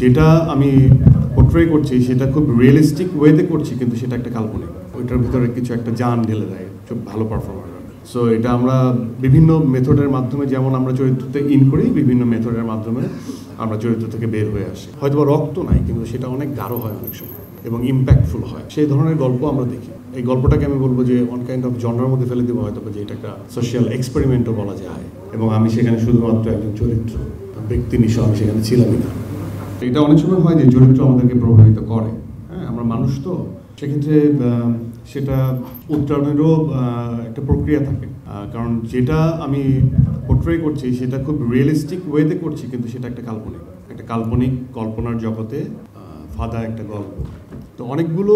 যেটা আমি পোর্ট্রে করছি সেটা খুব রিয়েলিস্টিক ওয়েতে করছি, কিন্তু সেটা একটা কাল্পনিক। ওইটার ভিতরে কিছু একটা জান ঢেলে দেয় খুব ভালো পারফর্মার। সো এটা আমরা বিভিন্ন মেথডের মাধ্যমে, যেমন আমরা চরিত্রতে ইন করি, বিভিন্ন মেথডের মাধ্যমে আমরা চরিত্র থেকে বের হয়ে আসি। হয়তো রক্ত নাই, কিন্তু সেটা অনেক গাঢ় হয় অনেক সময় এবং ইম্প্যাক্টফুল হয়। সেই ধরনের গল্প আমরা দেখি। এই গল্পটাকে আমি বলবো যে ওয়ান কাইন্ড অফ জনরার মধ্যে ফেলে দেবো হয়তো, যে এটা একটা সোশ্যাল এক্সপেরিমেন্টও বলা যায়। এবং আমি সেখানে শুধুমাত্র একজন চরিত্র, ব্যক্তি নিঃস্ব আমি সেখানে ছিলামই না। এটা অনেক সময় হয় যে চরিত্র আমাদেরকে প্রভাবিত করে। হ্যাঁ, আমরা মানুষ তো, সেক্ষেত্রে সেটা উত্তরণেরও একটা প্রক্রিয়া থাকে। কারণ যেটা আমি পোর্ট্রে করছি সেটা খুব রিয়েলিস্টিক ওয়েতে করছি, কিন্তু সেটা একটা কাল্পনিক কল্পনার জগতে ফাঁদা একটা গল্প। তো অনেকগুলো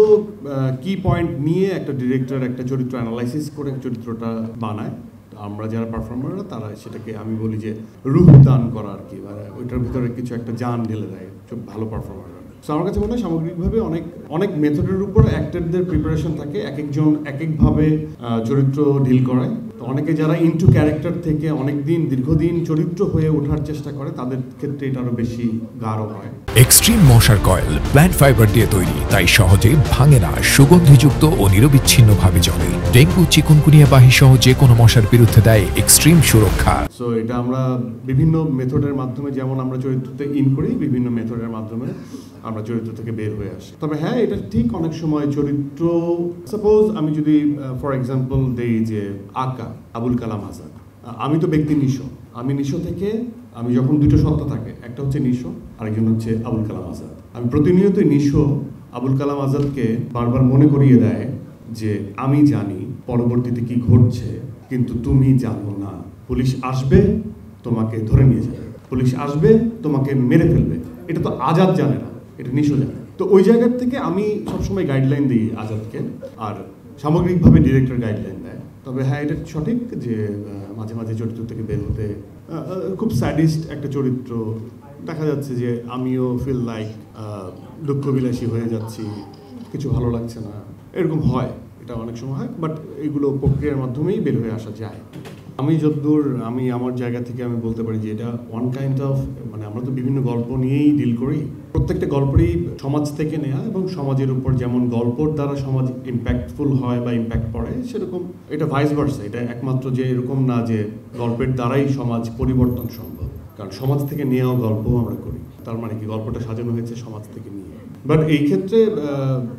কি পয়েন্ট নিয়ে একটা ডিরেক্টর একটা চরিত্র অ্যানালাইসিস করে চরিত্রটা বানায়। আমরা যারা পারফর্মাররা তারা সেটাকে আমি বলি যে রূপ দান করা আর কি, মানে ওইটার ভিতরে কিছু একটা জান ঢেলে দেয় খুব ভালো পারফর্মাররা। সো আমার কাছে মনে হয় সামগ্রিকভাবে অনেক মেথডের উপর অ্যাক্টরদের প্রিপারেশন থাকে, এক একজন এক একভাবে চরিত্র ডিল করায়। তো অনেকে যারা ইনটু ক্যারেক্টার থেকে দীর্ঘদিন চরিত্র হয়ে ওঠার চেষ্টা করে, তাদের ক্ষেত্রে এটা আরো বেশি গাঢ় হয়। এক্সট্রিম মশার কয়েল প্ল্যান্ট ফাইবার দিয়ে তৈরি, তাই সহজে ভাঙে না, সুগন্ধিযুক্ত ও নিরবিচ্ছিন্নভাবে জ্বলে। ডেঙ্গু, চিকুনগুনিয়া বাহি সহ যে কোনো মশার বিরুদ্ধে দেয় এক্সট্রিম সুরক্ষা। সো এটা আমরা বিভিন্ন মেথডের মাধ্যমে, যেমন আমরা চরিত্রতে ইন করি, বিভিন্ন মেথডের মাধ্যমে আমরা চরিত্র থেকে বের হয়ে আসি। তবে হ্যাঁ, এটা ঠিক অনেক সময় চরিত্র, সাপোজ আমি যদি ফর এক্সাম্পল দেই যে আবুল কালাম আজাদ, আমি তো ব্যক্তি নিঃস্ব। আমি নিঃস্ব থেকে আমি যখন দুটো সত্তা থাকে, একটা হচ্ছে নিঃস্ব, আরেকজন হচ্ছে আবুল কালাম আজাদ। আমি প্রতিনিয়তই নিঃস্ব আবুল কালাম আজাদকে বারবার মনে করিয়ে দেয় যে আমি জানি পরবর্তীতে কি ঘটছে, কিন্তু তুমি জানো না। পুলিশ আসবে, তোমাকে ধরে নিয়ে যাবে, পুলিশ আসবে, তোমাকে মেরে ফেলবে। এটা তো আজাদ জানে না, এটা নিঃস্ব জানে। তো ওই জায়গার থেকে আমি সবসময় গাইডলাইন দিই আজাদকে, আর সামগ্রিকভাবে ডিরেক্টর গাইডলাইন দেয়। তবে হ্যাঁ, এটা সঠিক যে মাঝে মাঝে চরিত্র থেকে বের হতে খুব স্যাডিস্ট একটা চরিত্র দেখা যাচ্ছে যে আমিও ফিল লাইক দুঃখবিলাসী হয়ে যাচ্ছি, কিছু ভালো লাগছে না, এরকম হয়। এটা অনেক সময় হয়, বাট এগুলো প্রক্রিয়ার মাধ্যমেই বের হয়ে আসা যায়। আমি যতদূর আমার জায়গা থেকে আমি বলতে পারি যে এটা ওয়ান কাইন্ড অফ, মানে আমরা তো বিভিন্ন গল্প নিয়েই ডিল করি। প্রত্যেকটা গল্পেরই সমাজ থেকে নেওয়া, এবং সমাজের উপর যেমন গল্পর দ্বারা সমাজ ইম্প্যাক্টফুল হয় বা ইম্প্যাক্ট পড়ে, সেরকম এটা ভাইস ভার্সা। এটা একমাত্র যে এরকম না যে গল্পের দ্বারাই সমাজ পরিবর্তন সম্ভব, কারণ সমাজ থেকে নেওয়াও গল্পও আমরা করি। তার মানে কি, গল্পটা সাজানো হয়েছে সমাজ থেকে নিয়ে। বাট এই ক্ষেত্রে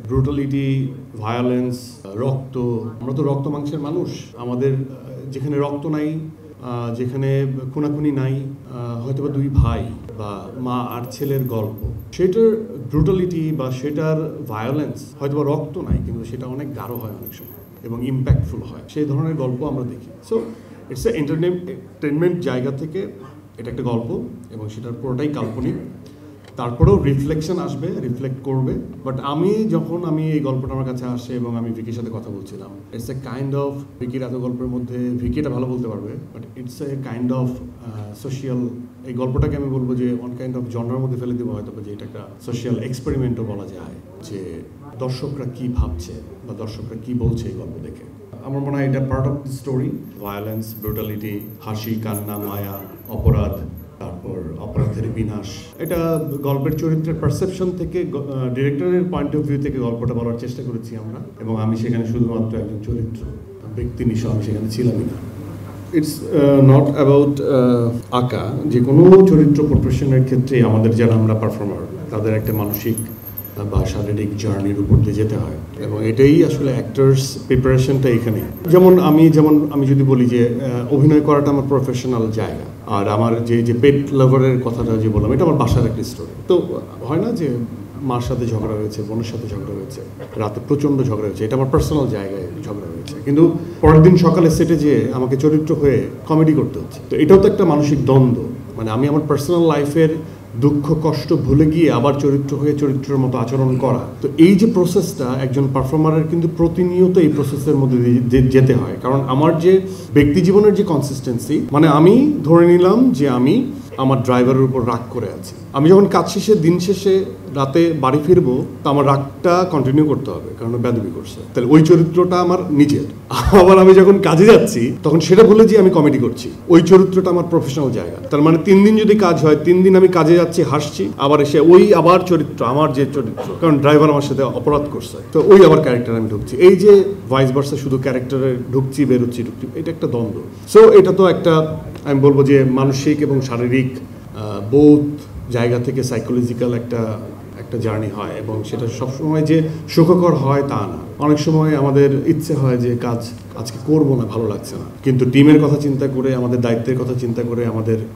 ব্রুটালিটি, ভায়োলেন্স, রক্ত, আমরা তো রক্ত মাংসের মানুষ। আমাদের যেখানে রক্ত নাই, যেখানে খুনাখুনি নাই, হয়তো বা দুই ভাই বা মা আর ছেলের গল্প, সেটার ব্রুটালিটি বা সেটার ভায়োলেন্স, হয়তো বা রক্ত নাই, কিন্তু সেটা অনেক গাঢ় হয় অনেক সময় এবং ইম্প্যাক্টফুল হয়। সেই ধরনের গল্প আমরা দেখি। সো ইটস এ এন্টারটেনমেন্ট জায়গা থেকে এটা একটা গল্প, এবং সেটার পুরোটাই কাল্পনিক। তারপরেও রিফ্লেকশন আসবে, রিফ্লেক্ট করবে। বাট যখন এই গল্পটা আমার কাছে আসে এবং আমি ভিকির সাথে কথা বলছিলাম, ইটস এ কাইন্ড অফ, ভিকির এত গল্পের মধ্যে ভিকি এটা ভালো বলতে পারবে, but it's a kind of social, এই গল্পটাকে আমি বলবো যে ওয়ান কাইন্ড অফ জনরার মধ্যে ফেলে দেবো হয়তো, যে এটা একটা সোশ্যাল এক্সপেরিমেন্টও বলা যায়, যে দর্শকরা কি ভাবছে বা দর্শকরা কি বলছে এই গল্প দেখে। আমার মনে হয় এটা part of the story. Violence, brutality, হাসি, কান্না, মায়া, অপরাধ, তারপর অপরাধের বিনাশ, এটা গল্পের চরিত্রের পারসেপশন থেকে, ডিরেক্টরের পয়েন্ট অফ ভিউ থেকে গল্পটা বলার চেষ্টা করেছি আমরা। এবং আমি সেখানে শুধুমাত্র একজন চরিত্র, ব্যক্তি নিঃস্ব আমি সেখানে ছিলামই না। ইটস নট অ্যাবাউট যে কোনো চরিত্র প্রফেশনের ক্ষেত্রে আমাদের যারা আমরা পারফর্মার, তাদের একটা মানসিক বা শারীরিক জার্নির উপর দিয়ে যেতে হয়, এবং এটাই আসলে অ্যাক্টার্স প্রিপারেশনটা এখানে। যেমন আমি যদি বলি যে অভিনয় করাটা আমার প্রফেশনাল জায়গা, আর আমার যে পেট লাভারের কথাটা যে বললাম, এটা আমার বাসার একটা স্টোরি। তো হয় না যে মার সাথে ঝগড়া হয়েছে, বোনের সাথে ঝগড়া হয়েছে, রাতে প্রচণ্ড ঝগড়া হয়েছে, এটা আমার পার্সোনাল জায়গায় ঝগড়া হয়েছে, কিন্তু পরের দিন সকালে সেটে যেয়ে আমাকে চরিত্র হয়ে কমেডি করতে হচ্ছে। তো এটাও তো একটা মানসিক দ্বন্দ্ব, মানে আমি আমার পার্সোনাল লাইফের দুঃখ কষ্ট ভুলে গিয়ে আবার চরিত্র হয়ে চরিত্রের মতো আচরণ করা। তো এই যে প্রসেসটা একজন পারফর্মারের কিন্তু প্রতিনিয়ত এই প্রসেসের মধ্যে যেতে হয়, কারণ আমার যে ব্যক্তি জীবনের যে কনসিস্টেন্সি, মানে আমি ধরে নিলাম যে আমি আমার ড্রাইভারের উপর রাগ করে আছি, আমি যখন কাজ শেষে দিন শেষে রাতে বাড়ি ফিরবো তো আমার রাগটা কন্টিনিউ করতে হবে, কারণ বেদবি করছে, তাহলে ওই চরিত্রটা আমার নিজের। আবার আমি যখন কাজে যাচ্ছি তখন সেটা বলে যে আমি কমেডি করছি, ওই চরিত্রটা আমার প্রফেশনাল জায়গা। তার মানে 3 দিন যদি কাজ হয়, 3 দিন আমি কাজে যাচ্ছি হাসছি, আবার এসে ওই আবার চরিত্র, আমার যে চরিত্র, কারণ ড্রাইভার আমার সাথে অপরাধ করছে, তো ওই আবার ক্যারেক্টার আমি ঢুকছি। এই যে ভাইস ভার্সা, শুধু ক্যারেক্টারে ঢুকছি বেরোচ্ছি ঢুকছি, এটা একটা দ্বন্দ্ব। সো এটা তো একটা, আমি বলবো যে মানসিক এবং শারীরিক বোধ জায়গা থেকে সাইকোলজিক্যাল একটা জার্নি হয়, এবং সেটা সবসময় যে সুখকর হয় তা না। অনেক সময় আমাদের ইচ্ছে হয় যে কাজ আজকে করবো না, ভালো লাগছে না, কিন্তু টিমের কথা চিন্তা করে, আমাদের দায়িত্বের কথা চিন্তা করে, আমাদের